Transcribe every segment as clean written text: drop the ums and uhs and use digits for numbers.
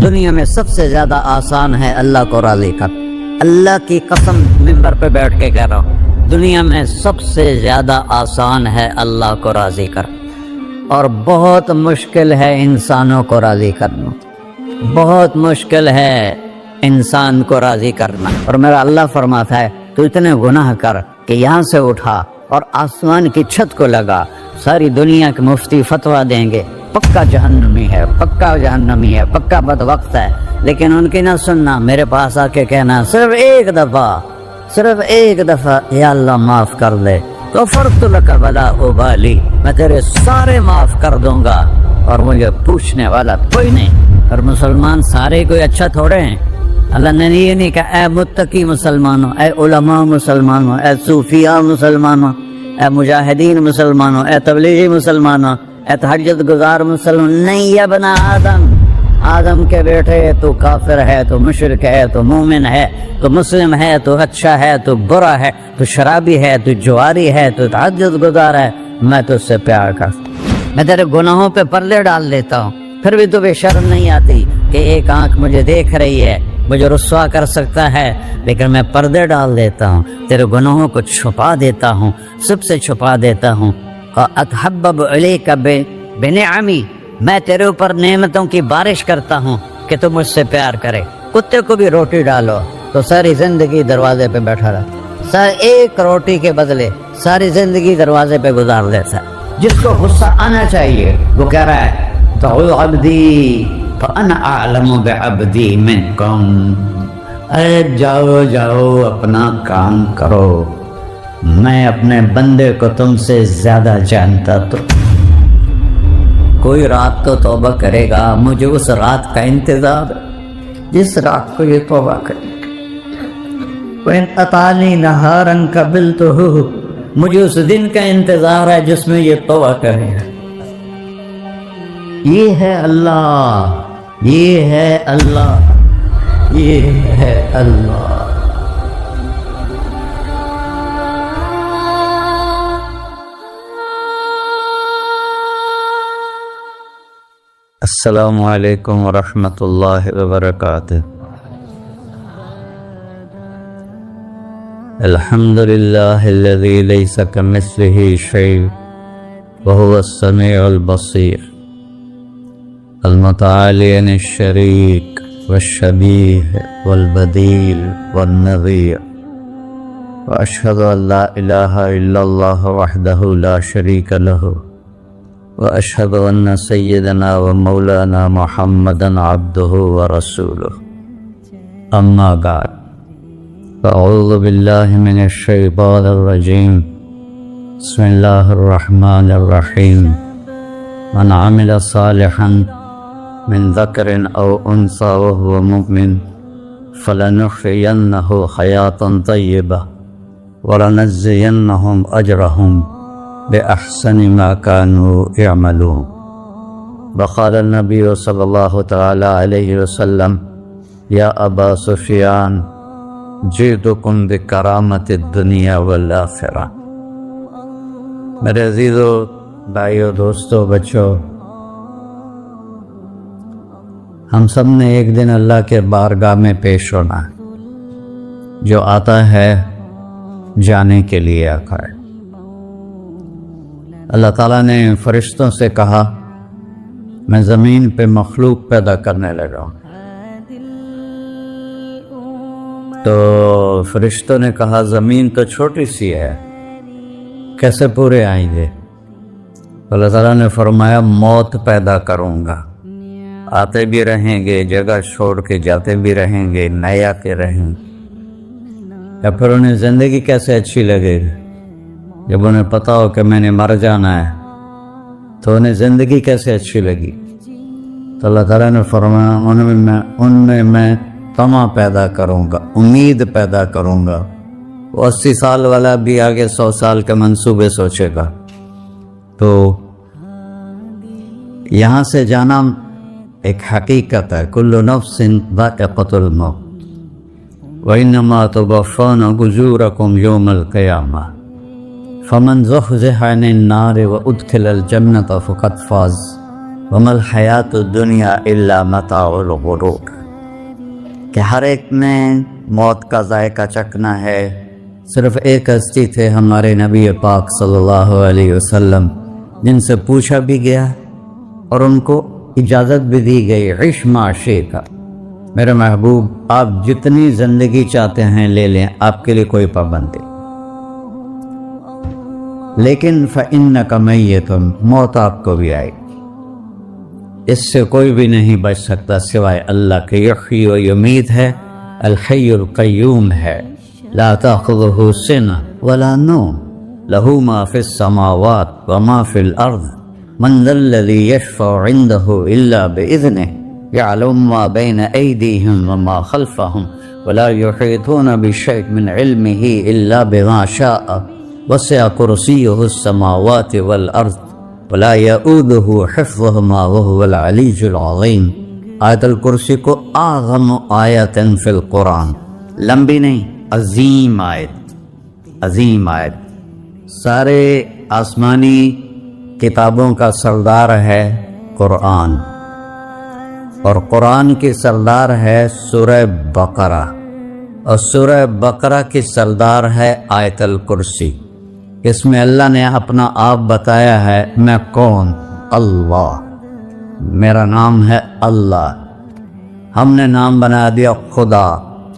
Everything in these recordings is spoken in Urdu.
دنیا میں سب سے زیادہ آسان ہے اللہ کو راضی کر. اللہ کی قسم ممبر پہ بیٹھ کے کہہ رہا ہوں، دنیا میں سب سے زیادہ آسان ہے اللہ کو راضی کر، اور بہت مشکل ہے انسانوں کو راضی کرنا. بہت مشکل ہے انسان کو راضی کرنا. اور میرا اللہ فرماتا ہے تو اتنے گناہ کر کہ یہاں سے اٹھا اور آسمان کی چھت کو لگا، ساری دنیا کے مفتی فتویٰ دیں گے پکا جہنمی ہے، پکا جہنمی ہے، پکا بدبخت ہے، لیکن ان کی نہ سننا، میرے پاس آ کے کہنا صرف ایک دفعہ یا اللہ معاف کر دے، غفرت لک ولا ابالی، میں تیرے سارے معاف کر دوں گا اور مجھے پوچھنے والا کوئی نہیں. اور مسلمان سارے کوئی اچھا تھوڑے ہیں. اللہ نے یہ نہیں کہا اے متقی مسلمانوں، اے علماء مسلمانوں، اے صوفیاء مسلمانوں، اے مجاہدین مسلمانوں، اے تبلیغی مسلمانوں، اے تہجد گزار مسلمان. نہیں، یا بنا آدم کے بیٹے، تو کافر ہے، تو مشرک ہے، تو مومن ہے، تو مسلم ہے، تو اچھا ہے، تو برا ہے، تو شرابی ہے، تو جواری ہے، تو تہجد گزار ہے، میں تو اس سے پیار کرتا ہوں. میں تیرے گناہوں پہ پردے ڈال دیتا ہوں، پھر بھی تمہیں شرم نہیں آتی کہ ایک آنکھ مجھے دیکھ رہی ہے، مجھے رسوا کر سکتا ہے، لیکن میں پردے ڈال دیتا ہوں، تیرے گناہوں کو چھپا دیتا ہوں، سب سے چھپا دیتا ہوں. اتحبب الیک بنعمی، میں تیرے اوپر نعمتوں کی بارش کرتا ہوں کہ تم مجھ سے پیار کرے. کتے کو بھی روٹی ڈالو تو ساری زندگی دروازے پہ بیٹھا رہتا، سر ایک روٹی کے بدلے ساری زندگی دروازے پہ گزار دیتا. جس کو غصہ آنا چاہیے وہ کہہ رہا ہے تو عبدی فانا اعلم بعبدی منکم، اے جاؤ اپنا کام کرو، میں اپنے بندے کو تم سے زیادہ جانتا. تو کوئی رات تو توبہ کرے گا، مجھے اس رات کا انتظار جس رات کو یہ توبہ کرے. وَإِنْ أَطَعَنِي نَهَارًا قَبِلْتُهُ، مجھے اس دن کا انتظار ہے جس میں یہ توبہ کرے گا. یہ ہے اللہ، یہ ہے اللہ، یہ ہے اللہ. السلام علیکم ورحمۃ اللہ وبرکاتہ. الحمد للہ الذی لیس کمثلہ شیء وهو السمیع البصیر المتعالی عن الشریک والشبیہ والبدیل والنظیر، واشہد ان لا الہ الا اللہ وحدہ لا شریک لہ، واشہد ان سیدنا و مولانا محمدا عبدہ ورسولہ. اما بعد، فاعوذ باللہ من الشیطان الرجیم. بسم اللہ الرحمن الرحیم. من عمل صالحا من ذکر او انثى وهو مؤمن فلنحيينه حیاتا طیبہ ولنجزینهم اجرهم بأحسن ما كانوا يعملون. وقال النبی صلی اللہ تعالی علیہ وسلم یا ابا سفیان جئتکم بکرامت الدنیا والآخرہ. میرے عزیزو، بھائیو، دوستو، بچوں، ہم سب نے ایک دن اللہ کے بارگاہ میں پیش ہونا ہے. جو آتا ہے جانے کے لیے آتا ہے. اللہ تعالیٰ نے فرشتوں سے کہا میں زمین پہ مخلوق پیدا کرنے لگا ہوں. تو فرشتوں نے کہا زمین تو چھوٹی سی ہے، کیسے پورے آئیں گے؟ اللہ تعالیٰ نے فرمایا موت پیدا کروں گا، آتے بھی رہیں گے، جگہ چھوڑ کے جاتے بھی رہیں گے، نئے آتے رہیں گے. یا پھر انہیں زندگی کیسے اچھی لگے گی؟ جب انہیں پتا ہو کہ میں نے مر جانا ہے تو انہیں زندگی کیسے اچھی لگی؟ تو اللہ تعالیٰ نے فرمایا ان میں میں طمع پیدا کروں گا، امید پیدا کروں گا. وہ 80 سال والا بھی آگے 100 سال کے منصوبے سوچے گا. تو یہاں سے جانا ایک حقیقت ہے. کل نفس ذائقۃ الموت وانما توفون اجورکم یوم القیامہ فمن زحزح عن النار وادخل الجنة فقد فاز وما الحیات الدنیا الا متاع الغرور، کہ ہر ایک نے موت کا ذائقہ چکھنا ہے۔ صرف ایک ہستی تھے ہمارے نبی پاک صلی اللہ علیہ وسلم، جن سے پوچھا بھی گیا اور ان کو اجازت بھی دی گئی، عش ما شئت، میرے محبوب آپ جتنی زندگی چاہتے ہیں لے لیں، آپ کے لیے کوئی پابندی، لیکن فإنک میت، موت آپ کو بھی آئے گی، اس سے کوئی بھی نہیں بچ سکتا سوائے اللہ کے۔ یحیی و یمیت ہے، الحی القیوم ہے، لا تأخذہ سنہ ولا نوم، لہ ما فی السماوات وما فی الارض، من ذا الذی یشفع عنده الا بإذنہ، يعلم ما بين أيديهم وما خلفهم ولا يحيطون بشيء من علمه إلا بما شاء، وسع كرسيه السماوات والأرض ولا يؤوده حفظهما وهو العلي العظيم۔ آیت الکرسی کو اعظم آیت فی القرآن، لمبی نہیں، عظیم آیت، عظیم آیت، سارے آسمانی کتابوں کا سردار ہے قرآن، اور قرآن کی سردار ہے سورہ بقرہ، اور سورہ بقرہ کی سردار ہے آیت الکرسی۔ اس میں اللہ نے اپنا آپ بتایا ہے، میں کون؟ اللہ، میرا نام ہے اللہ۔ ہم نے نام بنا دیا خدا،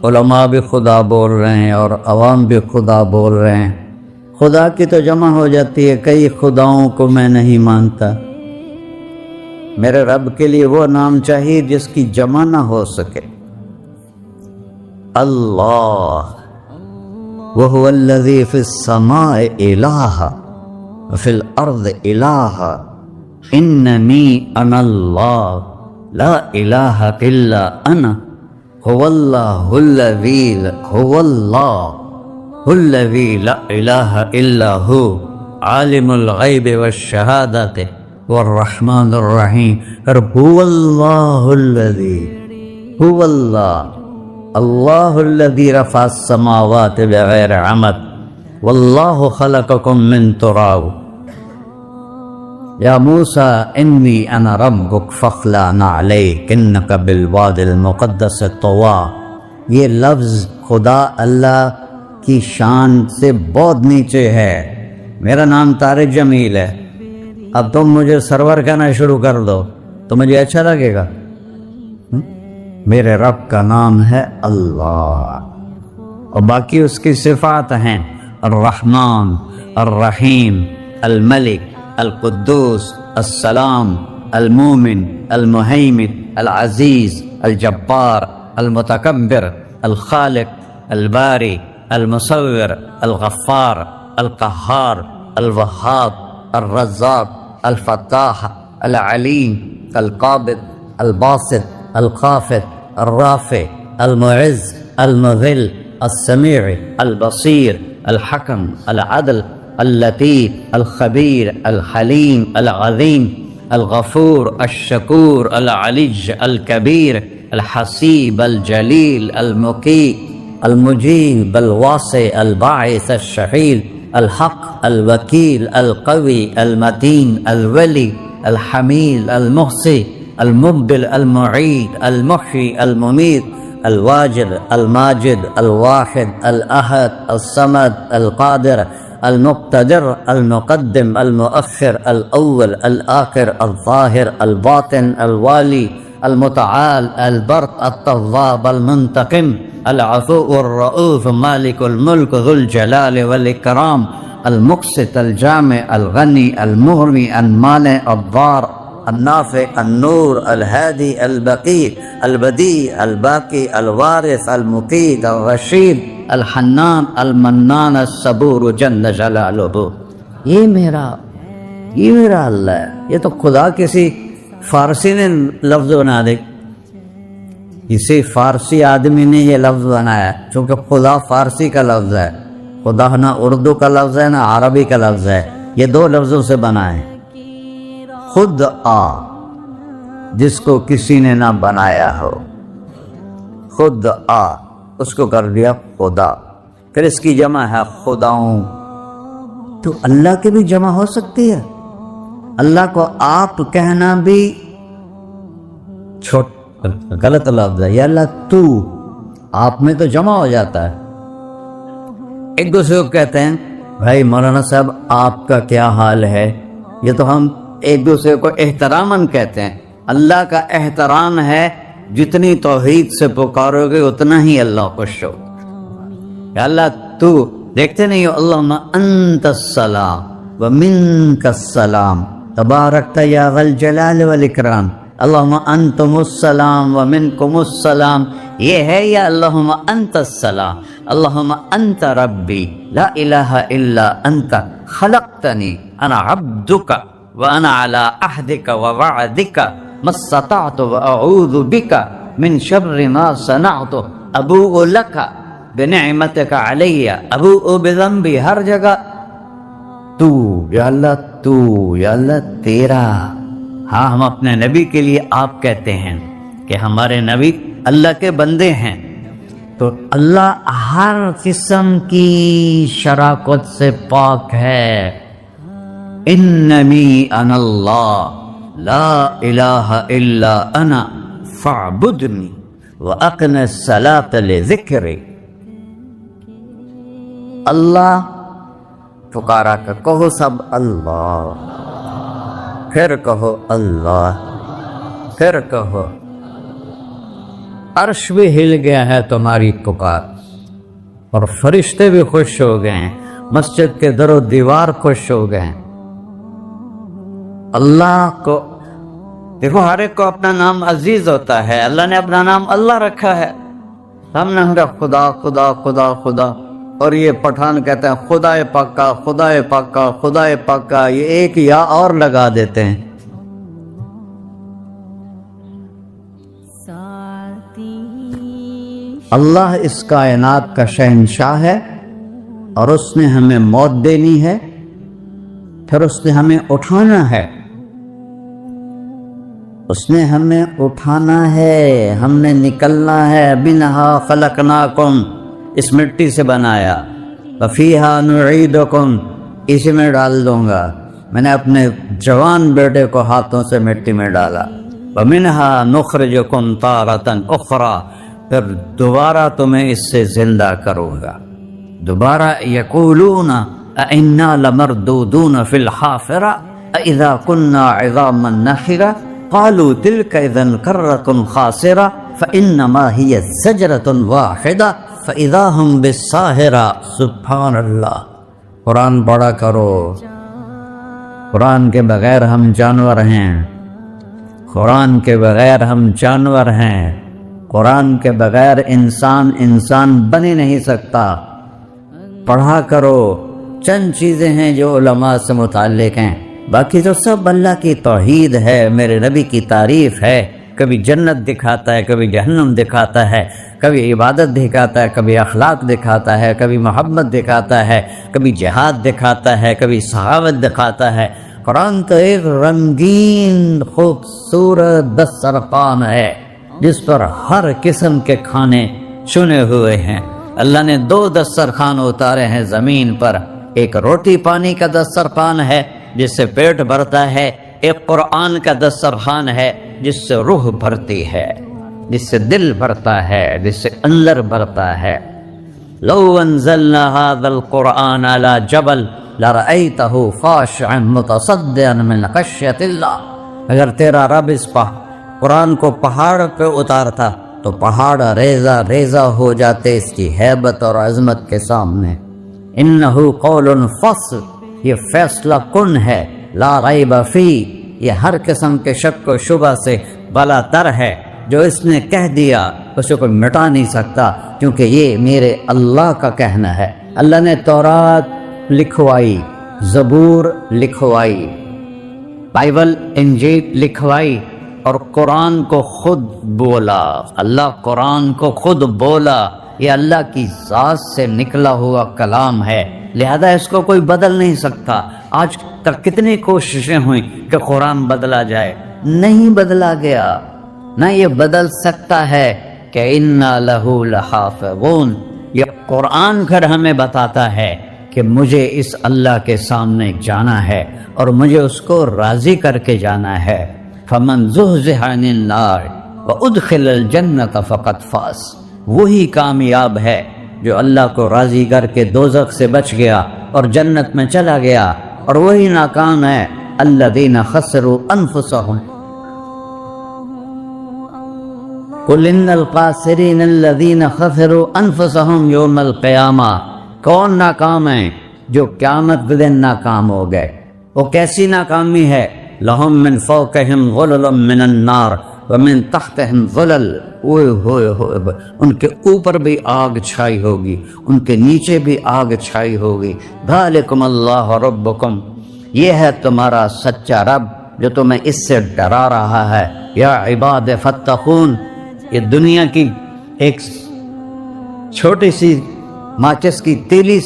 علماء بھی خدا بول رہے ہیں اور عوام بھی خدا بول رہے ہیں۔ خدا کی تو جمع ہو جاتی ہے، کئی خداؤں کو میں نہیں مانتا، میرے رب کے لیے وہ نام چاہیے جس کی جمع نہ ہو سکے۔ اللہ، وہو الذی فی السماء الہ وفی الارض الہ، اننی انا اللہ لا الہ الا انا، هو اللہ الذی لا الہ الا ہو، عالم الغیب والشہادۃ والرحمن الرحیم۔ اور هو اللہ الذی، هو اللہ الذی رفع السماوات بغیر عمد، واللہ خلقکم من تراب، یا موسیٰ انی انا ربک فاخلع نعلیک انک بالوادی المقدس طویٰ۔ یہ لفظ خدا اللہ کی شان سے بہت نیچے ہے۔ میرا نام طارق جمیل ہے، اب تم مجھے سرور کہنا شروع کر دو تو مجھے اچھا لگے گا؟ میرے رب کا نام ہے اللہ، اور باقی اس کی صفات ہیں الرحمن، الرحیم، الملک، القدوس، السلام، المومن، المہیمن، العزیز، الجبار، المتکبر، الخالق، الباری، المصور، الغفار، القہار، الوہاب، الرزاق، الفتاح، العلیم، القابض، الباسط، الخافض، الرافع، المعز، المذل، السمیع، البصیر، الحکم، العدل، اللطیف، الخبیر، الحلیم، العظیم، الغفور، الشکور، العلی، الکبیر، الحسیب، الجلیل، المقیت، المجیب، الواسع، الباعث، الشفیع، الحق، الوکیل، القوی، المتین، الولی، الحمید، المحصی، المبدل، المعید، المحیی، الممیت، الواجد، الماجد، الواحد، الأحد، الصمد، القادر، المقتدر، المقدم، المؤخر، الأول، الآخر، الظاهر، الباطن، الوالي، المتعال، البر، التواب، المنتقم، العفو، الرؤوف، مالك الملك، ذو الجلال والإكرام، المقسط، الجامع، الغني، المغني، المانع، الضار، النافع، النور، الهادي، البقي، البديع، الباقي، الوارث، المقيت، الرشيد، الحنان، المنان، الصبور جل جلالہ۔ یہ میرا اللہ ہے۔ یہ تو خدا کسی فارسی نے لفظ بنا دے، کسی فارسی آدمی نے یہ لفظ بنایا، چونکہ خدا فارسی کا لفظ ہے، خدا نہ اردو کا لفظ ہے نہ عربی کا لفظ ہے، یہ دو لفظوں سے بنا ہے۔ خود آ، جس کو کسی نے نہ بنایا ہو، خود آ، اس کو کر دیا خدا، پھر اس کی جمع ہے خداؤں۔ تو اللہ کی بھی جمع ہو سکتی ہے، اللہ کو آپ کہنا بھی غلط لفظ ہے، یا اللہ تو، آپ میں تو جمع ہو جاتا ہے۔ ایک دوسرے کو کہتے ہیں بھائی مولانا صاحب آپ کا کیا حال ہے، یہ تو ہم ایک دوسرے کو احتراماً کہتے ہیں۔ اللہ کا احترام ہے، جتنی توحید سے پکارو گے اتنا ہی اللہ خوش ہو۔ یا اللہ تو، دیکھتے نہیں ہو اللہم انت السلام ومنک السلام تبارکت یا ذا الجلال والاکرام، اللہم انتم السلام ومنکم السلام، یہ ہے یا اللہم انت السلام، اللہم انت ربی لا الہ الا انت خلقتنی انا عبدک وانا علی عہدک ووعدک ما استطعت واعوذ بک من شر ما صنعت ابوء لک بنعمتک علی ابوء بذنبی، ہر جگہ تو، یا اللہ تو، یا اللہ تیرا۔ ہاں ہم اپنے نبی کے لیے آپ کہتے ہیں کہ ہمارے نبی اللہ کے بندے ہیں، تو اللہ ہر قسم کی شراکت سے پاک ہے۔ اننی انا اللہ لا الہ الا انا فاعبدنی واقم الصلاۃ لذکری۔ اللہ پکارا کر کہو سب اللہ، پھر کہو اللہ، پھر کہو۔ عرش بھی ہل گیا ہے تمہاری پکار، اور فرشتے بھی خوش ہو گئے ہیں، مسجد کے در و دیوار خوش ہو گئے ہیں۔ اللہ کو دیکھو، ہر ایک کو اپنا نام عزیز ہوتا ہے، اللہ نے اپنا نام اللہ رکھا ہے، ہم نے خدا خدا خدا خدا، اور یہ پٹھان کہتے ہیں خدا پاکا خدا پاکا خدا پاکا، یہ ایک یا اور لگا دیتے ہیں۔ اللہ اس کائنات کا شہنشاہ ہے، اور اس نے ہمیں موت دینی ہے، پھر اس نے ہمیں اٹھانا ہے، اس نے ہمیں اٹھانا ہے، ہم نے نکلنا ہے۔ منہا خلقناکم، اس مٹی سے بنایا، وفیہا نعیدکم، اسی میں ڈال دوں گا۔ میں نے اپنے جوان بیٹے کو ہاتھوں سے مٹی میں ڈالا۔ ومنہا نخرجکم تارۃ اخری، پھر دوبارہ تمہیں اس سے زندہ کروں گا۔ دوبارہ یقولون اِنَّا لَمَرْدُودُونَ فِي الْحَافِرَةِ أَإِذَا كُنَّا عِظَامًا نَخِرَةً قَالُوا تِلْكَ إِذًا كَرَّةٌ خَاسِرَةٌ فَإِنَّمَا هِيَ زَجْرَةٌ وَاحِدَةٌ فَإِذَا هُمْ بِالسَّاهِرَةِ۔ سبحان اللہ، قرآن پڑھا کرو۔ قرآن کے بغیر ہم جانور ہیں، قرآن کے بغیر ہم جانور ہیں، قرآن کے بغیر انسان بن ہی نہیں سکتا۔ پڑھا کرو۔ چند چیزیں ہیں جو علماء سے متعلق ہیں، باقی تو سب اللہ کی توحید ہے، میرے نبی کی تعریف ہے۔ کبھی جنت دکھاتا ہے، کبھی جہنم دکھاتا ہے، کبھی عبادت دکھاتا ہے، کبھی اخلاق دکھاتا ہے، کبھی محبت دکھاتا ہے، کبھی جہاد دکھاتا ہے، کبھی صحابت دکھاتا ہے۔ قرآن تو ایک رنگین خوبصورت دسترخوان ہے جس پر ہر قسم کے کھانے چنے ہوئے ہیں۔ اللہ نے 2 دسترخوان اتارے ہیں زمین پر، ایک روٹی پانی کا دسترخوان ہے جس سے پیٹ بھرتا ہے، ایک قرآن کا دسترخوان ہے جس سے روح بھرتی ہے، جس سے دل بھرتا ہے، جس سے اندر بھرتا ہے۔ لو انزلنا هذا القرآن على جبل لرأيته خاشعا متصدعا من خشية اللہ، اگر تیرا رب اس قرآن کو پہاڑ پہ اتارتا تو پہاڑ ریزہ ریزہ ہو جاتے اس کی ہیبت اور عظمت کے سامنے۔ انہ قول فصل، یہ فیصلہ کن ہے، لا ریب فی، یہ ہر قسم کے شک و شبہ سے بلا تر ہے۔ جو اس نے کہہ دیا اسے کوئی مٹا نہیں سکتا، کیونکہ یہ میرے اللہ کا کہنا ہے۔ اللہ نے تورات لکھوائی، زبور لکھوائی، بائبل انجیل لکھوائی، اور قرآن کو خود بولا۔ اللہ قرآن کو خود بولا، یہ اللہ کی ذات سے نکلا ہوا کلام ہے، لہذا اس کو کوئی بدل نہیں سکتا۔ آج تک کتنی کوششیں ہوئیں کہ قرآن بدلا جائے، نہیں بدلا گیا، نہ یہ بدل سکتا ہے کہ اِنَّا لَهُ لَحَافِظُونَ۔ یہ قرآن پھر ہمیں بتاتا ہے کہ مجھے اس اللہ کے سامنے جانا ہے اور مجھے اس کو راضی کر کے جانا ہے۔ فَمَنْ زُحْزِحَ عَنِ النَّارِ وَأُدْخِلَ الْجَنَّةَ فَقَدْ فَازَ، وہی کامیاب ہے جو اللہ کو راضی کر کے دوزخ سے بچ گیا اور جنت میں چلا گیا، اور وہی ناکام ہے الَّذِينَ خَسِرُوا أَنفُسَهُمْ قُلْ إِنَّ الْخَاسِرِينَ الَّذِينَ خَسِرُوا أَنفُسَهُمْ يَوْمَ الْقِيَامَةِ، کون ناکام ہیں؟ جو قیامت کے دن ناکام ہو گئے۔ وہ کیسی ناکامی ہے؟ لَهُم مِّن فَوْقِهِمْ ظُلُلٌ مِّنَ النَّارِ وَمِن تَحْتِهِمْ ظُلَلٌ، ان کے اوپر بھی آگ چھائی ہوگی، ان کے نیچے بھی آگ چھائی ہوگی۔ ذَلِكُمُ اللَّهُ رَبُّكُمْ، یہ ہے تمہارا سچا رب جو تمہیں اس سے ڈرا رہا ہے۔ یا عباد فاتقون، یہ دنیا کی ایک چھوٹی سی ماچس کی تیلی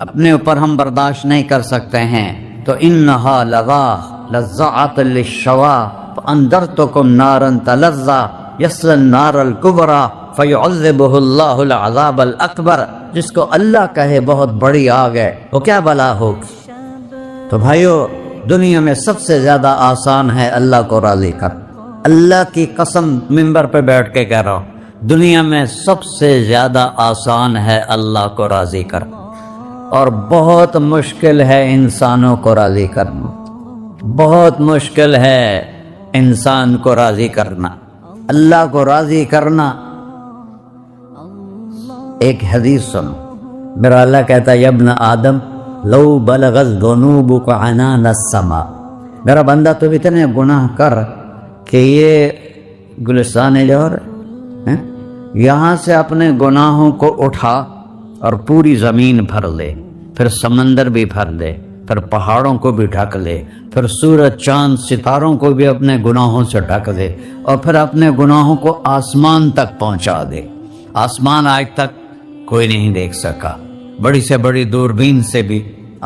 اپنے اوپر ہم برداشت نہیں کر سکتے ہیں، تو انہا لَظَّاءَةٌ لِلشَّوَىٰ فَأَنذَرْتُكُمْ نَارًا تَلَظَّىٰ يَصْلَى النَّارَ الْكُبْرىٰ فَيُعَذِّبُهُ اللَّهُ الْعَذَابَ الْأَكْبَرَ، جس کو اللہ کہے بہت بڑی آگ ہے، وہ کیا بلا ہوگی۔ تو بھائیو، دنیا میں سب سے زیادہ آسان ہے اللہ کو راضی کر، اللہ کی قسم منبر پہ بیٹھ کے کہہ رہا ہوں، دنیا میں سب سے زیادہ آسان ہے اللہ کو راضی کر، اور بہت مشکل ہے انسانوں کو راضی کرنا، بہت مشکل ہے انسان کو راضی کرنا، اللہ کو راضی کرنا۔ ایک حدیث سنو، میرا اللہ کہتا ہے یا ابن آدم لو بلغت ذنوبک عنان السماء، میرا بندہ تو اتنے گناہ کر کہ یہ گلستان لاہور یہاں سے اپنے گناہوں کو اٹھا اور پوری زمین بھر لے، پھر سمندر بھی بھر لے، پھر پہاڑوں کو بھی ڈھک لے، پھر سورج چاند ستاروں کو بھی اپنے گناہوں سے ڈھک دے، اور پھر اپنے گناہوں کو آسمان تک پہنچا دے۔ آسمان آج تک کوئی نہیں دیکھ سکا، بڑی سے بڑی دوربین سے بھی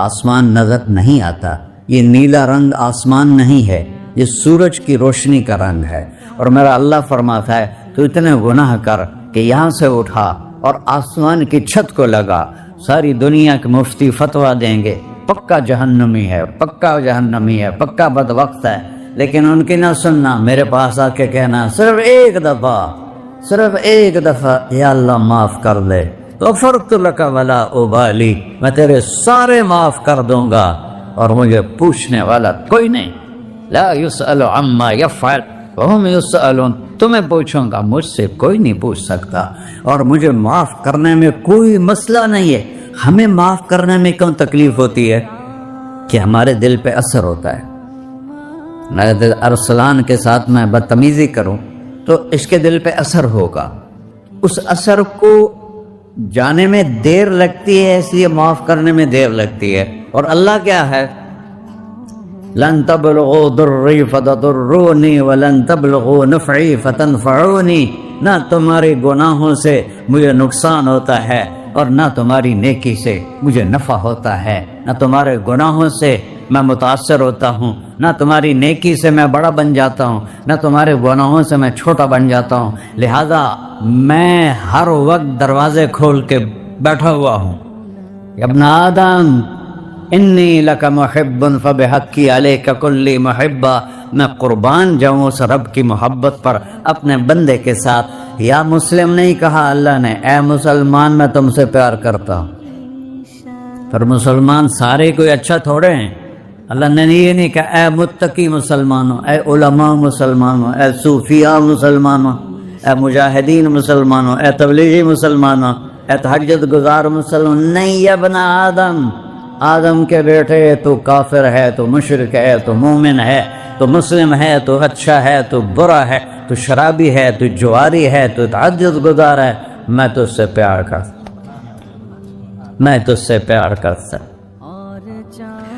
آسمان نظر نہیں آتا۔ یہ نیلا رنگ آسمان نہیں ہے، یہ سورج کی روشنی کا رنگ ہے۔ اور میرا اللہ فرماتا ہے تو اتنے گناہ کر کہ یہاں سے اٹھا اور آسمان کی چھت کو لگا، ساری دنیا کے مفتی فتویٰ دیں گے پکا جہنمی ہے، پکا جہنمی ہے، پکا بدبخت ہے، لیکن ان کی نہ سننا، میرے پاس آ کے کہنا صرف ایک دفعہ یا اللہ معاف کر دے، غفرت لک ولا ابالی، میں تیرے سارے معاف کر دوں گا اور مجھے پوچھنے والا کوئی نہیں۔ لا یسأل عما یفعل وہم یسألون، تمہیں پوچھوں گا، مجھ سے کوئی نہیں پوچھ سکتا، اور مجھے معاف کرنے میں کوئی مسئلہ نہیں ہے۔ ہمیں معاف کرنے میں کیوں تکلیف ہوتی ہے؟ کہ ہمارے دل پہ اثر ہوتا ہے۔ اگر ارسلان کے ساتھ میں بدتمیزی کروں تو اس کے دل پہ اثر ہوگا، اس اثر کو جانے میں دیر لگتی ہے، اس لیے معاف کرنے میں دیر لگتی ہے۔ اور اللہ کیا ہے؟ لن تبلغوا ضرری فتضرونی ولن تبلغوا نفعی فتنفعونی، نہ تمہارے گناہوں سے مجھے نقصان ہوتا ہے اور نہ تمہاری نیکی سے مجھے نفع ہوتا ہے، نہ تمہارے گناہوں سے میں متاثر ہوتا ہوں، نہ تمہاری نیکی سے میں بڑا بن جاتا ہوں، نہ تمہارے گناہوں سے میں چھوٹا بن جاتا ہوں، لہذا میں ہر وقت دروازے کھول کے بیٹھا ہوا ہوں۔ یا ابن آدم انی لک محب فبحقی علیک کلی محبہ، میں قربان جاؤں اس رب کی محبت پر اپنے بندے کے ساتھ۔ یا مسلم نہیں کہا اللہ نے، اے مسلمان میں تم سے پیار کرتا ہوں۔ پر مسلمان سارے کوئی اچھا تھوڑے ہیں، اللہ نے یہ نہیں کہا اے متقی مسلمانوں، اے علماء مسلمانوں، اے صوفیاء مسلمانوں، اے مجاہدین مسلمانوں، اے تبلیغی مسلمانوں، اے تہجد گزار مسلمان، نہیں یا ابن آدم، آدم کے بیٹے، تو کافر ہے، تو مشرک ہے، تو مومن ہے، تو مسلم ہے، تو اچھا ہے، تو برا ہے، تو شرابی ہے، تو جواری ہے، تو تہجد گزار ہے، میں تو اس سے پیار کرتا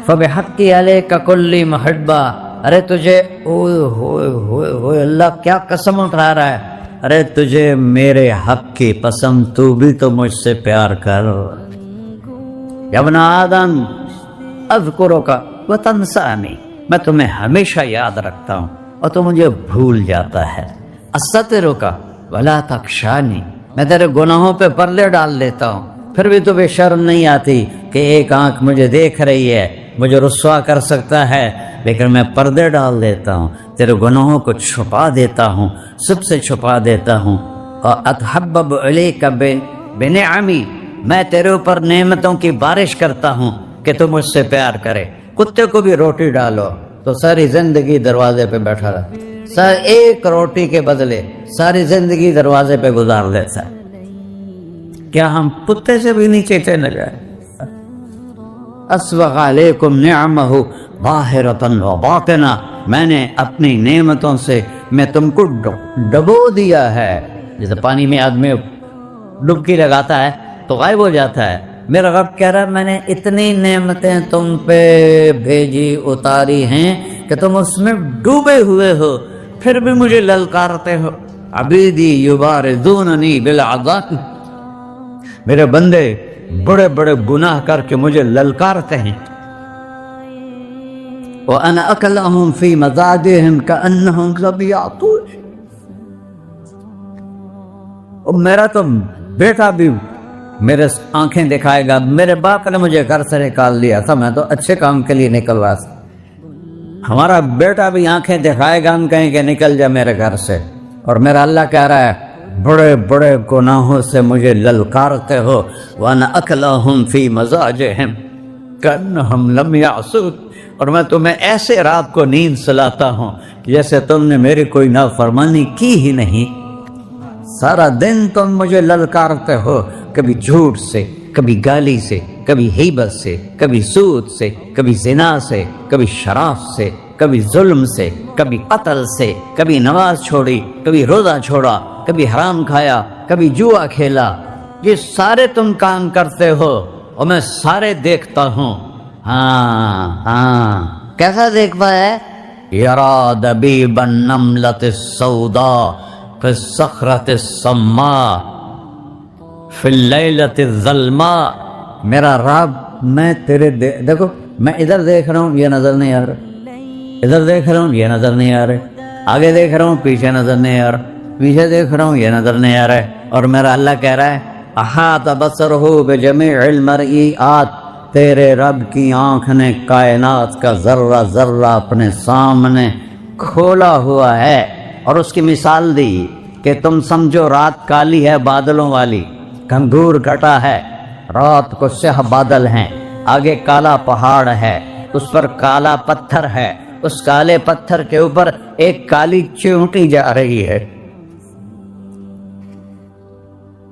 فبحقی علیک کلی محبہ، ارے تجھے اوئے اللہ کیا قسم اٹھا رہا ہے، ارے تجھے میرے حق کی قسم، تو بھی تو مجھ سے پیار کر۔ یا ابن آدم اذکرک وتنسانی، میں تمہیں ہمیشہ یاد رکھتا ہوں اور تو مجھے بھول جاتا ہے۔ استترک ولا تخشانی، میں تیرے گناہوں پہ پردے ڈال دیتا ہوں، پھر بھی تمہیں شرم نہیں آتی کہ ایک آنکھ مجھے دیکھ رہی ہے، مجھے رسوا کر سکتا ہے، لیکن میں پردے ڈال دیتا ہوں، تیرے گناہوں کو چھپا دیتا ہوں، سب سے چھپا دیتا ہوں۔ اور اتحبب علیک بنعمی، میں تیرے اوپر نعمتوں کی بارش کرتا ہوں کہ تم مجھ سے پیار کرے۔ کتے کو بھی روٹی ڈالو تو ساری زندگی دروازے پہ بیٹھا رہا، ایک روٹی کے بدلے ساری زندگی دروازے پہ گزار دیتا ہے۔ کیا ہم کتے سے بھی نیچے چلے جائیں؟ اسبغ علیکم نعمہ ظاہرۃ و باطنہ، میں نے اپنی نعمتوں سے میں تم کو ڈبو دیا ہے۔ جیسے پانی میں آدمی ڈبکی لگاتا ہے تو غائب ہو جاتا ہے، میرا رب کہہ رہا ہے میں نے اتنی نعمتیں تم پہ بھیجی اتاری ہیں کہ تم اس میں ڈوبے ہوئے ہو، پھر بھی مجھے للکارتے ہو۔ عبیدی یبارزوننی بالعذاب، میرے بندے بڑے بڑے گناہ کر کے مجھے للکارتے ہیں۔ وَأَنَا أَكْلَهُمْ فِي مَزَاجِهِمْ كَأَنَّهُمْ ظَبِيَّةٌ، اور میرا تو بیٹا بھی میرے آنکھیں دکھائے گا، میرے باپ نے مجھے گھر سے نکال لیا تھا، میں تو اچھے کام کے لیے نکلوا تھا، ہمارا بیٹا بھی آنکھیں دکھائے گا، ہم کہیں کہ نکل جا میرے گھر سے۔ اور میرا اللہ کہہ رہا ہے بڑے بڑے گناہوں سے مجھے للکارتے ہو۔ وَأَنَا أَكْلَهُمْ فِي مَزَاجِهِمْ كَأَنَّهُمْ لَمْ يَعْصُونِ، اور میں تمہیں ایسے رات کو نیند سلاتا ہوں جیسے تم نے میری کوئی نافرمانی کی ہی نہیں۔ سارا دن تم مجھے للکارتے ہو، کبھی جھوٹ سے، کبھی گالی سے، کبھی غیبت سے، کبھی سود سے، کبھی زنا سے، کبھی شراب سے، کبھی ظلم سے، کبھی قتل سے، کبھی نماز چھوڑی، کبھی روزہ چھوڑا، کبھی حرام کھایا، کبھی جوا کھیلا۔ یہ سارے تم کام کرتے ہو اور میں سارے دیکھتا ہوں۔ ہاں کیسا دیکھتا ہے؟ یرا دبیب النملۃ السوداء فی الصخرۃ الصماء فی اللیلۃ الظلماء، میرا رب میں تیرے دیکھو، میں ادھر دیکھ رہا ہوں یہ نظر نہیں آ رہا، ادھر دیکھ رہا ہوں یہ نظر نہیں آ رہا، آگے دیکھ رہا ہوں پیچھے نظر نہیں آ رہا، پیچھے دیکھ رہا ہوں یہ نظر نہیں آ رہا ہے۔ اور میرا اللہ کہہ رہا ہے احاط بصرہ بجمیع المرئیات، تیرے رب کی آنکھ نے کائنات کا ذرہ ذرہ اپنے سامنے کھولا ہوا ہے۔ اور اس کی مثال دی کہ تم سمجھو رات کالی ہے بادلوں والی، گھنگور گھٹا ہے، رات کو سیاہ بادل ہیں، آگے کالا پہاڑ ہے، اس پر کالا پتھر ہے، اس کالے پتھر کے اوپر ایک کالی چیونٹی جا رہی ہے۔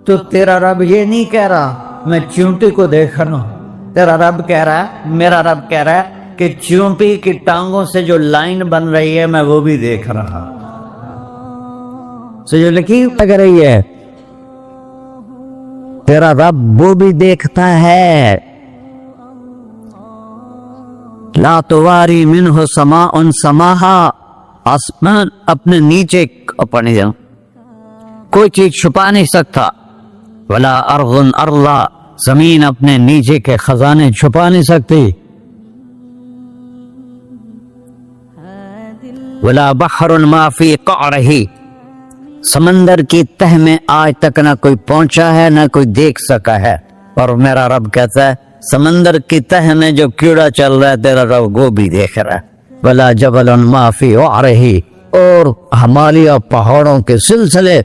تو تیرا رب یہ نہیں کہہ رہا میں چیونٹی کو دیکھ رہا ہوں، تیرا رب کہہ رہا ہے، میرا رب کہہ رہا ہے کہ چیونٹی کی ٹانگوں سے جو لائن بن رہی ہے میں وہ بھی دیکھ رہا ہوں، جو لکیر لگ رہی ہے تیرا رب وہ بھی دیکھتا ہے۔ لا تواری منہ سماء سماہا، آسمان اپنے نیچے اپنے کوئی چیز چھپا نہیں سکتا، ولا ارض ارضا، زمین اپنے نیچے کے خزانے چھپا نہیں سکتی، ولا بحر ما فی قعرہ، سمندر کی تہ میں آج تک نہ کوئی پہنچا ہے نہ کوئی دیکھ سکا ہے۔ اور میرا رب کہتا ہے سمندر کی تہ میں جو کیڑا چل رہا ہے تیرا رب وہ بھی دیکھ رہا ہے۔ ولا جبل ما فی وعرہ، اور ہمالیہ پہاڑوں کے سلسلے،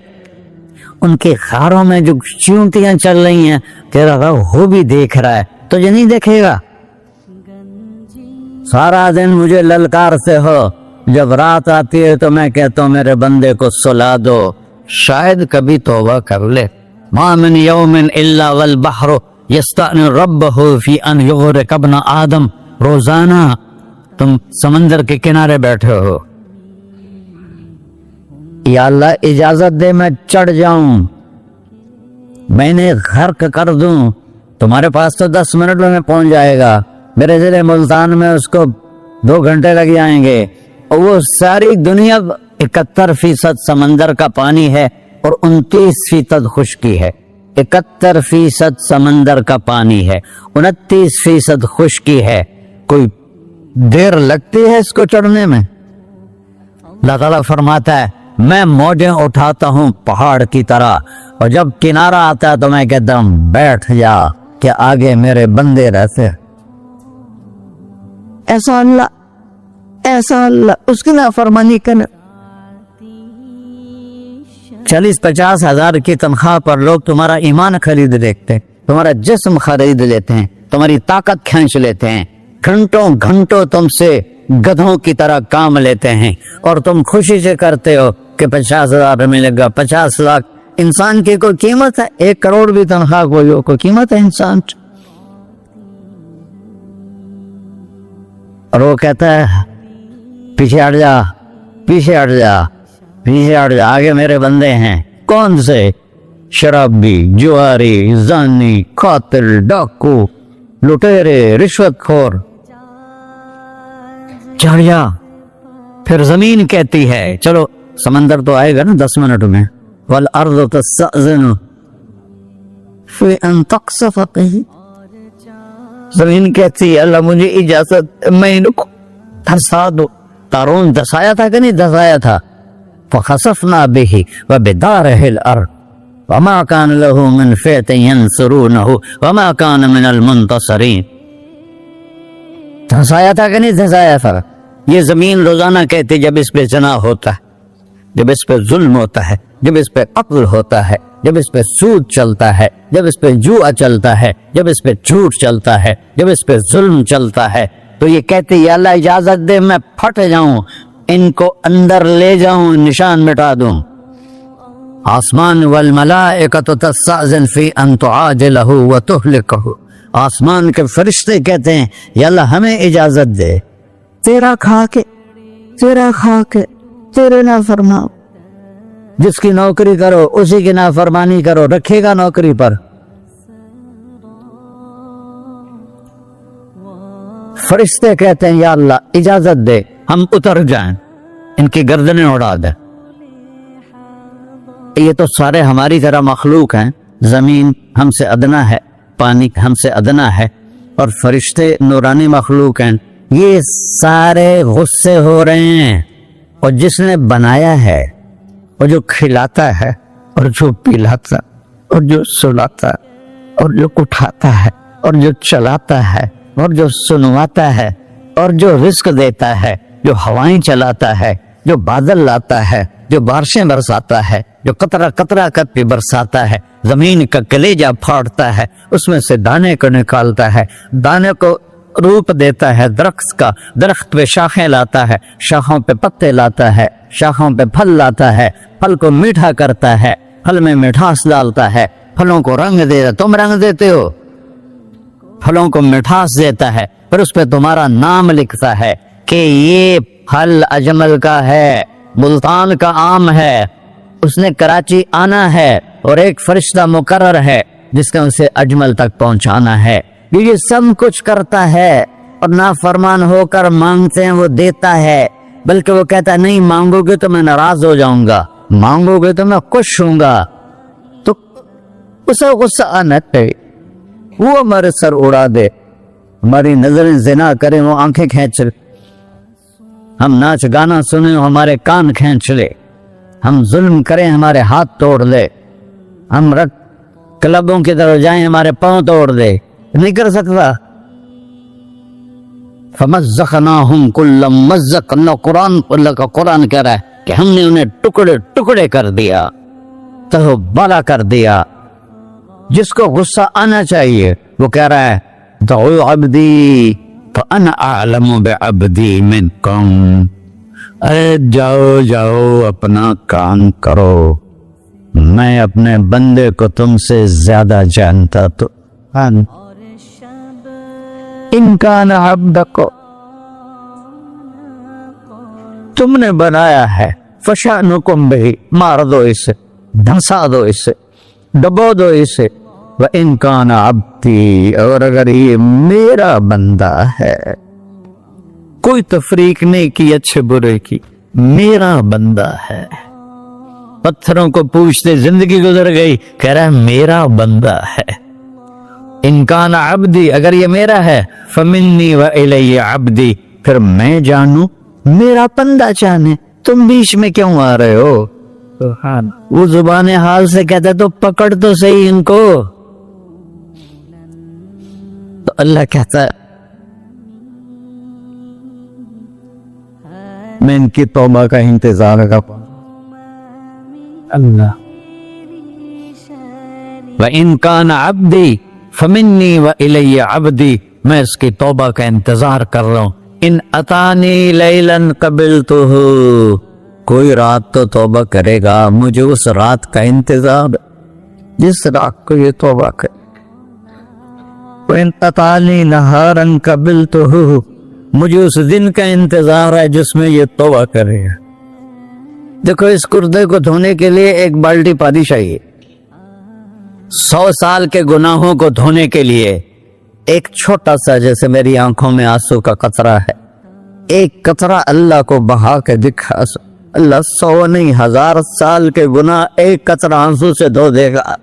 ان کے خاروں میں جو چیونٹیاں چل رہی ہیں تیرا رب وہ بھی دیکھ رہا ہے، تو یہ نہیں دیکھے گا؟ سارا دن مجھے للکارتے ہو، جب رات آتی ہے تو میں کہتا ہوں میرے بندے کو سلا دو، شاید کبھی توبہ کر لے۔ ما من یوم الا والبحر یستأن ربہ فی ان یغرق ابن آدم، روزانہ تم سمندر کے کنارے بیٹھے ہو، یا اللہ اجازت دے میں چڑھ جاؤں، میں نے غرق کر دوں، تمہارے پاس تو 10 منٹ میں پہنچ جائے گا، میرے ضلع ملتان میں اس کو 2 گھنٹے لگ جائیں گے، اور وہ ساری دنیا 71% سمندر کا پانی ہے اور 29% خشکی ہے۔ 71% سمندر کا پانی ہے، 29% خشکی ہے، کوئی دیر لگتی ہے اس کو چڑھنے میں؟ اللہ تعالیٰ فرماتا ہے میں موجیں اٹھاتا ہوں پہاڑ کی طرح، اور جب کنارہ آتا ہے تو میں کہتا ہوں بیٹھ جا کہ آگے میرے بندے رہتے۔ ایسا اللہ ایسا اللہ اس کی نافرمانی کرنا. 40-50 ہزار کی تنخواہ پر لوگ تمہارا ایمان خرید لیتے ہیں, تمہارا جسم خرید لیتے ہیں, تمہاری طاقت کھینچ لیتے ہیں, گھنٹوں گھنٹوں تم سے گدھوں کی طرح کام لیتے ہیں, اور تم خوشی سے کرتے ہو کہ 50,000 ملے گا, 50 لاکھ. انسان کی کوئی قیمت ہے؟ 1 کروڑ بھی تنخواہ کوئی قیمت ہے انسان؟ اور وہ کہتا ہے پیچھے ہٹ جا, پیچھے ہٹ جا, پیچھے ہٹ جا, آگے میرے بندے ہیں. کون سے؟ شرابی, جواری, زانی, قاتل, ڈاکو, لٹیرے, رشوت خور. چڑھ جا. پھر زمین کہتی ہے چلو, سمندر تو آئے گا نا 10 منٹ میں. والارض تستأذن فی ان تقصف به. زمین کہتی ہے اللہ مجھے اجازت, میں ان کو دھسا دو. قارون دھسایا تھا کہ نہیں دھسایا تھا؟ فخسفنا به وبداره الارض وما كان له من فئة ينصرونه وما كان من المنتصرين. دھسایا تھا کہ نہیں دھسایا تھا؟ یہ زمین روزانہ کہتی جب اس پہ زنا ہوتا ہے, جب اس پہ ظلم ہوتا ہے, جب اس پہ قتل ہوتا ہے, جب اس پہ سود چلتا ہے, جب اس پہ جوا چلتا ہے, جب اس پہ جھوٹ چلتا ہے, جب اس پہ ظلم چلتا ہے, تو یہ کہتے یا اللہ اجازت دے میں پھٹ جاؤں, ان کو اندر لے جاؤں, نشان مٹا دوں. آسمان والملائکۃ تستأذن فی ان تعاجلہ وتہلکہ. آسمان کے فرشتے کہتے ہیں یا اللہ ہمیں اجازت دے, تیرا کھا کے تیرے نافرمان. جس کی نوکری کرو اسی کی نافرمانی کرو, رکھے گا نوکری پر. فرشتے کہتے ہیں یا اللہ اجازت دے ہم اتر جائیں, ان کی گردنیں اڑا دیں. یہ تو سارے ہماری طرح مخلوق ہیں. زمین ہم سے ادنا ہے, پانی ہم سے ادنا ہے, اور فرشتے نورانی مخلوق ہیں. یہ سارے غصے ہو رہے ہیں, اور جس نے بنایا ہے, اور جو کھلاتا ہے, اور جو پلاتا, اور جو سلاتا, اور جو اٹھاتا ہے, اور جو چلاتا ہے, اور جو سنواتا ہے, اور جو رزق دیتا ہے, جو ہوائیں چلاتا ہے, جو بادل لاتا ہے, جو بارشیں برساتا ہے, جو قطرہ قطرہ کر کے برساتا ہے, زمین کا کلیجہ پھاڑتا ہے, اس میں سے دانے کو نکالتا ہے, دانے کو روپ دیتا ہے درخت کا, درخت پہ شاخیں لاتا ہے, شاخوں پہ پتے لاتا ہے, شاخوں پہ پھل لاتا ہے, پھل کو میٹھا کرتا ہے, پھل میں مٹھاس ڈالتا ہے, پھلوں کو رنگ دیتا. تم رنگ دیتے ہو, پھلوں کو مٹھاس دیتا ہے, پھر اس پہ تمہارا نام لکھتا ہے کہ یہ پھل اجمل کا ہے, ملتان کا آم ہے, اس نے کراچی آنا ہے, اور ایک فرشتہ مقرر ہے جس نے اسے اجمل تک پہنچانا ہے. یہ سب کچھ کرتا ہے, اور نافرمان ہو کر مانگتے ہیں وہ دیتا ہے, بلکہ وہ کہتا ہے نہیں مانگو گے تو میں ناراض ہو جاؤں گا, مانگو گے تو میں خوش ہوں گا. تو اسے غصہ آنا چاہیے, وہ ہمارے سر اڑا دے, ہماری نظریں زنا کریں وہ آنکھیں کھینچ لے, ہم ناچ گانا سنیں ہمارے کان کھینچ لے, ہم ظلم کریں ہمارے ہاتھ توڑ لے, ہم کلبوں کی طرف جائیں ہمارے پاؤں توڑ دے. نہیں کر سکتا. فمزقناہم کل ممزق. اللہ کا قرآن کہہ رہا ہے کہ ہم نے انہیں ٹکڑے ٹکڑے کر دیا, تہو بالا کر دیا. جس کو غصہ آنا چاہیے وہ کہہ رہا ہے دعو عبدی فانا اعلم بعبدی منکم. اے جاؤ جاؤ اپنا کام کرو, میں اپنے بندے کو تم سے زیادہ جانتا. تو ان کان عبدک, تم نے بنایا ہے, فشانکم بہ, مار دو اسے, دھنسا دو اسے, ڈبو دو اسے. وَإِن كَانَ عَبْدِي, اور اگر یہ میرا بندہ ہے, کوئی تفریق نہیں کی اچھے برے کی, میرا بندہ ہے. پتھروں کو پوچھتے زندگی گزر گئی, کہہ رہا ہے میرا بندہ ہے. ان کان عبدی, اگر یہ میرا ہے, فمنی والی عبدی, پھر میں جانوں میرا بندہ جانے, تم بیچ میں کیوں آ رہے ہو؟ وہ زبان حال سے کہتا تو پکڑ تو صحیح ان کو. تو اللہ کہتا ہے میں ان کی توبہ کا انتظار کرتا ہوں. اللہ وَإِن كَانَ عَبْدِي فَمِنِّي وَإِلَيَّ عَبْدِي، میں اس کی توبہ کا انتظار کر رہا ہوں. ان اتانی لیلاً قبلتہ، کوئی رات تو توبہ کرے گا، مجھے اس رات کا انتظار جس رات کو یہ توبہ کرے. وَإِن اتانی نہاراً قبلتہ، مجھے اس دن کا انتظار ہے جس میں یہ توبہ کرے گا. دیکھو اس کردے کو دھونے کے لیے ایک بالٹی پانی چاہیے. 100 سال کے گناہوں کو دھونے کے لیے ایک چھوٹا سا، جیسے میری آنکھوں میں آنسو کا قطرہ ہے، ایک قطرہ اللہ کو بہا کے دکھا، اللہ 100 نہیں 1000 سال کے گناہ ایک قطرہ آنسو سے دھو دے گا.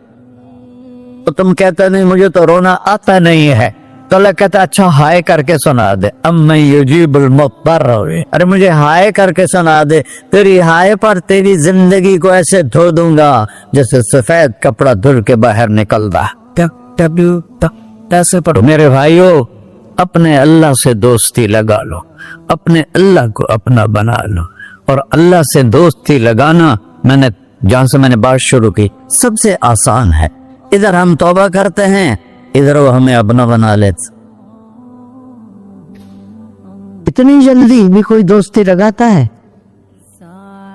تو تم کہتے نہیں مجھے تو رونا آتا نہیں ہے، تو اللہ کہتا اچھا ہائے کر کے سنا دے. اَمَّن يُجِيبُ الْمُضْطَرَّ، ارے مجھے ہائے کر کے سنا دے، تیری ہائے پر تیری زندگی کو ایسے دھو دوں گا جیسے سفید کپڑا دھل کے باہر نکلتا. ایسے پڑھو میرے بھائیو، اپنے اللہ سے دوستی لگا لو، اپنے اللہ کو اپنا بنا لو. اور اللہ سے دوستی لگانا، میں نے جہاں سے میں نے بات شروع کی، سب سے آسان ہے. ادھر ہم توبہ کرتے ہیں، ادھر وہ ہمیں اپنا بنا لیتے. اتنی جلدی بھی کوئی دوستی لگاتا ہے؟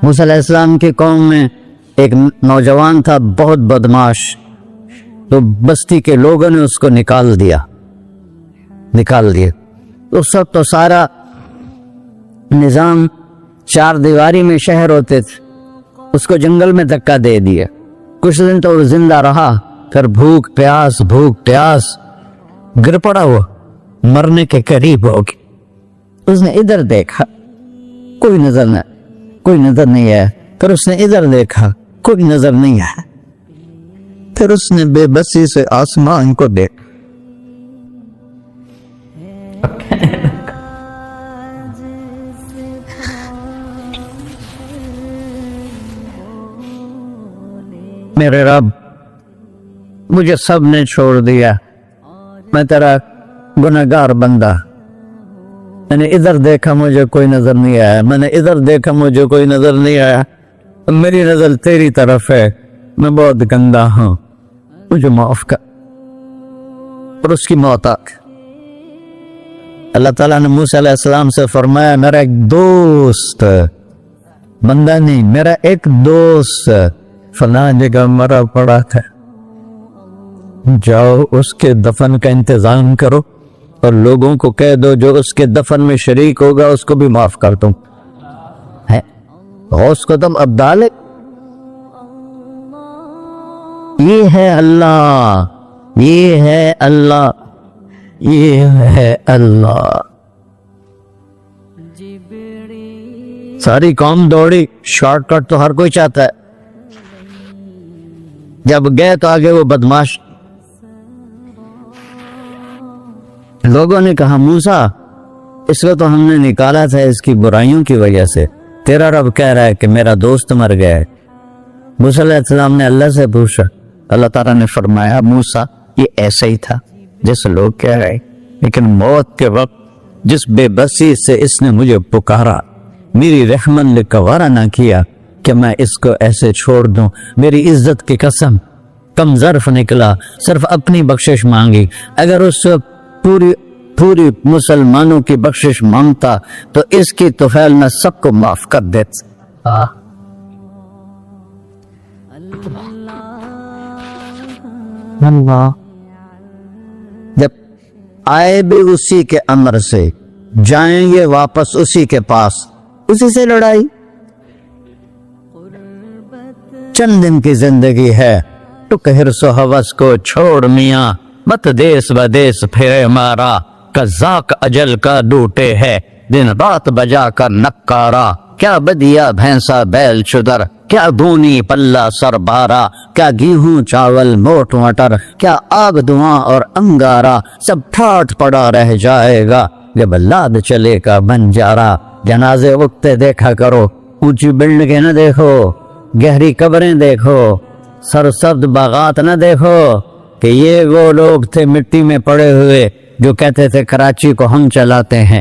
موسیٰ علیہ السلام کی قوم میں ایک نوجوان تھا بہت بدماش، تو بستی کے لوگوں نے اس کو نکال دیا. تو سب تو سارا نظام 4 دیواری میں شہر ہوتے تھے، اس کو جنگل میں دھکا دے دیا. کچھ دن تو وہ زندہ رہا، پھر بھوک پیاس گر پڑا، وہ مرنے کے قریب ہو گیا. اس نے ادھر دیکھا، کوئی نظر نہیں آیا. پھر اس نے ادھر دیکھا، کوئی نظر نہیں آیا. پھر اس نے بے بسی سے آسمان کو دیکھا. میرے رب، مجھے سب نے چھوڑ دیا، میں تیرا گنہگار بندہ. میں نے ادھر دیکھا مجھے کوئی نظر نہیں آیا، میں نے ادھر دیکھا مجھے کوئی نظر نہیں آیا. میری نظر تیری طرف ہے، میں بہت گندا ہوں، مجھے معاف کر. اور اس کی موت آ گئی. اللہ تعالیٰ نے موسیٰ علیہ السلام سے فرمایا میرا ایک دوست، بندہ نہیں، میرا ایک دوست فلاں جگہ مرا پڑا تھا، جاؤ اس کے دفن کا انتظام کرو اور لوگوں کو کہہ دو جو اس کے دفن میں شریک ہوگا اس کو بھی معاف کر دوں. غوث کو تم ابدال. یہ ہے اللہ، یہ ہے اللہ، یہ ہے اللہ. ساری قوم دوڑی، شارٹ کٹ تو ہر کوئی چاہتا ہے. جب گئے تو آگے وہ بدماش. لوگوں نے کہا موسیٰ اس کو تو ہم نے نکالا تھا اس کی برائیوں کی وجہ سے، تیرا رب کہہ رہا ہے کہ میرا دوست مر گیا ہے. موسیٰ علیہ السلام نے اللہ سے پوچھا، اللہ تعالیٰ نے فرمایا موسیٰ یہ ایسا ہی تھا جیسے لوگ کہہ رہے، لیکن موت کے وقت جس بے بسی سے اس نے مجھے پکارا، میری رحمت نے گوارا نہ کیا کہ میں اس کو ایسے چھوڑ دوں. میری عزت کی قسم کم ظرف نکلا، صرف اپنی بخشش مانگی. اگر اس پوری مسلمانوں کی بخشش مانگتا تو اس کی طفیل میں سب کو معاف کر دیتا. اللہ جب آئے بھی اسی کے امر سے، جائیں گے واپس اسی کے پاس، اسی سے لڑائی. چند دن کی زندگی ہے، ٹک حرص و ہوس کو چھوڑ میاں، مت دیس بدیس پھرے مارا. قزاق اجل کا ڈوٹے ہے، دن رات بجا کر نکارا. کیا بدیا بھینسا بیل چدر، کیا بونی پلہ سر بارا. کیا گیہوں چاول موٹ مٹر، کیا آگ دھواں اور انگارا. سب ٹھاٹ پڑا رہ جائے گا جب لاد چلے کا بنجارا. جنازے اٹھتے دیکھا کرو، اونچی بلڈنگیں نہ دیکھو، گہری قبریں دیکھو، سرسبز باغات نہ دیکھو کہ یہ وہ لوگ تھے مٹی میں پڑے ہوئے جو کہتے تھے کراچی کو ہم چلاتے ہیں.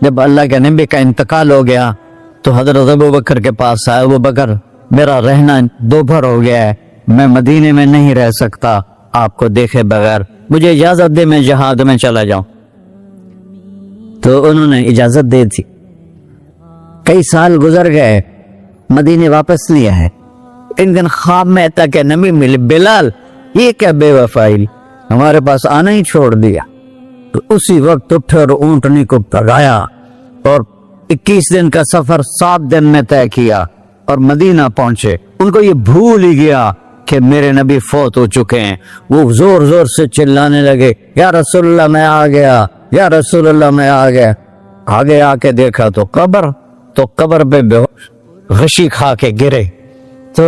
جب اللہ کے نبی کا انتقال ہو گیا تو حضرت ابو بکر کے پاس آئے، ابو بکر میرا رہنا دوپہر ہو گیا ہے، میں مدینے میں نہیں رہ سکتا آپ کو دیکھے بغیر، مجھے اجازت دے میں جہاد میں چلا جاؤں۔ تو انہوں نے اجازت دے دی۔ کئی سال گزر گئے، مدینے واپس نہیں آئے۔ ایک دن خواب میں تک کہ نبی ملے، بلال یہ کیا بے وفائی، ہمارے پاس آنا ہی چھوڑ دیا۔ تو اسی وقت اٹھے اور اونٹنی کو بھگایا اور 21 دن کا سفر 7 دن میں طے کیا اور مدینہ پہنچے۔ ان کو یہ بھول ہی گیا کہ میرے نبی فوت ہو چکے ہیں۔ وہ زور زور سے چلانے لگے، یا رسول اللہ میں آ گیا، یا رسول اللہ میں آ گیا۔ آگے آ کے دیکھا تو قبر پہ غشی کھا کے گرے۔ تو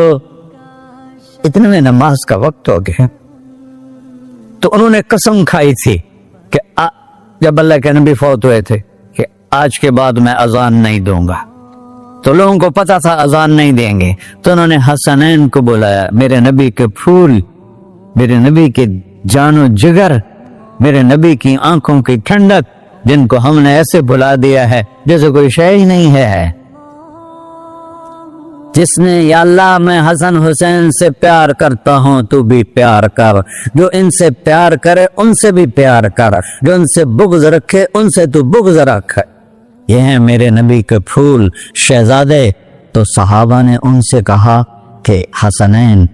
اتنے میں نماز کا وقت ہو گیا۔ تو انہوں نے قسم کھائی تھی کہ جب اللہ کے نبی فوت ہوئے تھے کہ آج کے بعد میں اذان نہیں دوں گا۔ تو لوگوں کو پتا تھا اذان نہیں دیں گے، تو انہوں نے حسنین کو بلایا، میرے نبی کے پھول، میرے نبی کے جان و جگر، میرے نبی کی آنکھوں کی ٹھنڈک، جن کو ہم نے ایسے بلا دیا ہے جیسے کوئی شے ہی نہیں ہے۔ جس نے یا اللہ میں حسن حسین سے پیار کرتا ہوں تو بھی پیار کر، جو ان سے پیار کرے ان سے بھی پیار کر، جو ان سے بغض رکھے ان سے تو بغض رکھ۔ یہ ہیں میرے نبی کے پھول شہزادے۔ تو صحابہ نے ان سے کہا کہ حسنین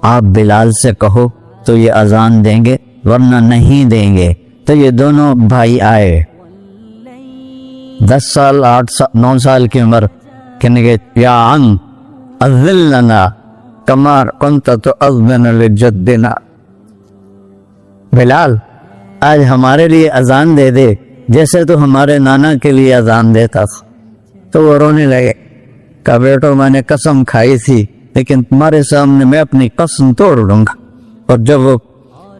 آپ بلال سے کہو تو یہ اذان دیں گے، ورنہ نہیں دیں گے۔ تو یہ دونوں بھائی آئے، 10 سال 8 سال 9 سال کی عمر، کہنے گے یا عم اذن لنا کما کنت تؤذن لجدنا، بلال آج ہمارے لیے اذان دے دے جیسے تو ہمارے نانا کے لیے اذان دیتا تھا۔ تو وہ رونے لگے، کہا بیٹو میں نے قسم کھائی تھی لیکن تمہارے سامنے میں اپنی قسم توڑ لوں گا۔ اور جب وہ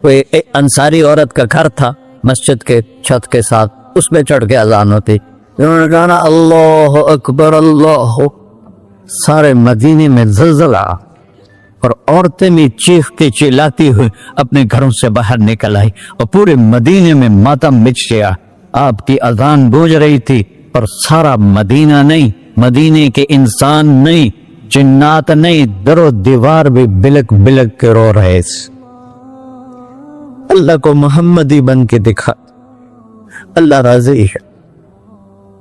کوئی انصاری عورت کا گھر تھا مسجد کے چھت کے ساتھ، اس پہ چڑھ کے اذان ہوتی، انہوں نے کہا نا اللہ اکبر اللہ، سارے مدینے میں زلزلہ، اور عورتیں بھی چیختی چلاتی ہوئی اپنے گھروں سے باہر نکل آئی اور پورے مدینے میں ماتم مچ گیا۔ آپ کی اذان گونج رہی تھی اور سارا مدینہ نہیں، مدینے کے انسان نہیں، جنات نہیں، در و دیوار بھی بلک بلک کے رو رہے تھے۔ اللہ کو محمدی بن کے دکھا، اللہ راضی ہے،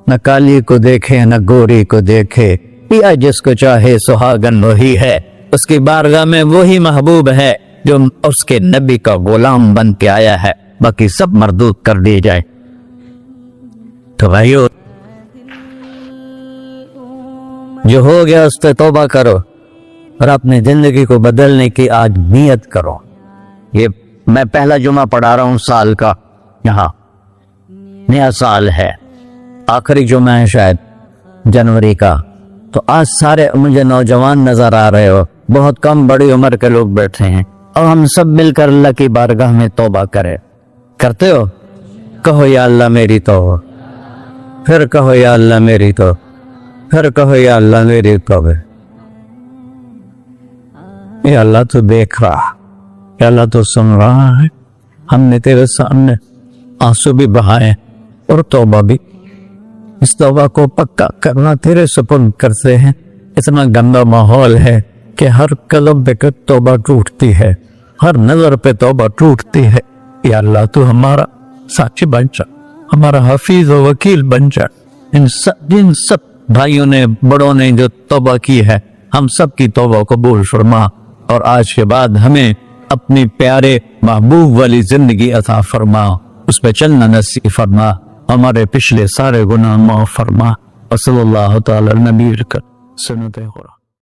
نہ کالی کو دیکھے نہ گوری کو دیکھے، یا جس کو چاہے سہاگن وہی ہے، اس کی بارگاہ میں وہی محبوب ہے جو اس کے نبی کا غلام بن کے آیا ہے، باقی سب مردود کر دی جائے۔ تو بھائیو جو ہو گیا اس پہ توبہ کرو اور اپنی زندگی کو بدلنے کی آج نیت کرو۔ یہ میں پہلا جمعہ پڑھا رہا ہوں سال کا، یہاں نیا سال ہے، آخری جمعہ ہے شاید جنوری کا۔ تو آج سارے مجھے نوجوان نظر آ رہے ہو، بہت کم بڑی عمر کے لوگ بیٹھے ہیں، اور ہم سب مل کر اللہ کی بارگاہ میں توبہ کرتے ہو؟ کہو یا اللہ میری توبہ، پھر کہو یا اللہ میری توبہ، پھر کہو یا اللہ میری توبہ۔ یا اللہ تو دیکھ رہا، یا اللہ تو سن رہا ہے، ہم نے تیرے سامنے آنسو بھی بہائے اور توبہ بھی، اس توبہ کو پکا کرنا تیرے سپرد کرتے ہیں۔ اتنا گندا ماحول ہے کہ ہر قلم پہ توبہ ٹوٹتی ہے، ہر نظر پہ توبہ ٹوٹتی ہے۔ یا اللہ تو ہمارا ساتھی بن جا، ہمارا حفیظ و وکیل بن جا۔ جن سب بھائیوں نے بڑوں نے جو توبہ کی ہے، ہم سب کی توبہ قبول فرما، اور آج کے بعد ہمیں اپنی پیارے محبوب والی زندگی عطا فرما، اس پہ چلنا نصیب فرما، ہمارے پچھلے سارے گناہ معاف فرما۔ وصلی اللہ تعالی نبی سنت قرآن۔